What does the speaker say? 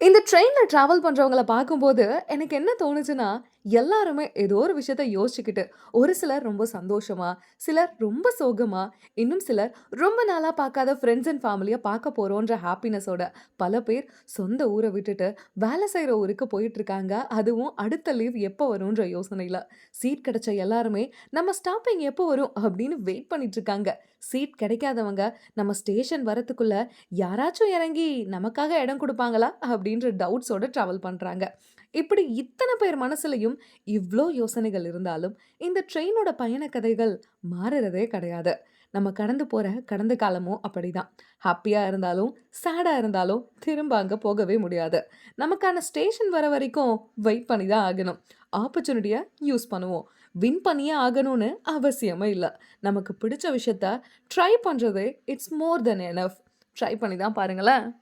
இந்த ட்ரெயின்ல டிராவல் பண்றவங்கள பார்க்கும்போது, எனக்கு என்ன தோணுச்சுன்னா, எல்லாருமே ஏதோ ஒரு விஷயத்த யோசிச்சுக்கிட்டு, ஒரு சிலர் ரொம்ப சந்தோஷமா, சிலர் ரொம்ப சோகமா, இன்னும் சிலர் ரொம்ப நாளா பார்க்காத ஃப்ரெண்ட்ஸ் அண்ட் ஃபேமிலிய பார்க்க போறோன்ற ஹாப்பினஸோட, பல பேர் சொந்த ஊர விட்டுட்டு வேலை செய்ற ஊருக்கு போயிட்டுருக்காங்க. அதுவும் அடுத்த லீவ் எப்போ வரும்ன்ற யோசனையில. சீட் கிடைச்ச எல்லாருமே, "நம்ம ஸ்டாப்பிங் எப்போ வரும்?" அப்படின்னு வெயிட் பண்ணிட்டுருக்காங்க. சீட் கிடைக்காதவங்க, "நம்ம ஸ்டேஷன் வரதுக்குள்ள யாராச்சும் இறங்கி நமக்காக இடம் குடுப்பாங்களா?" அப்படின்ற டவுட்ஸோட ட்ராவல் பண்றாங்க. இப்படி இத்தன பேர் மனசுலயும் இவ்ளோ யோசனைகள் இருந்தாலும், இந்த ட்ரெயினோட பயண கதைகள் மாறுறதே கிடையாது. நம்ம கடந்து போற கடந்த காலமும் அப்படிதான். ஹேப்பியா இருந்தாலும், சேடா இருந்தாலும் திரும்ப அங்க போகவே முடியாது. நமக்கான ஸ்டேஷன் வர வரைக்கும் வெயிட் பண்ணி தான் ஆகணும். ஆப்பர்ச்சுனிட்டிய யூஸ் பண்ணுவோம். வின் பண்ணியே ஆகணும்னு அவசியமே இல்ல. நமக்கு பிடிச்ச விஷயத்த ட்ரை பண்றதே it's more then enough. Try பண்ணி தான் பாருங்களேன்.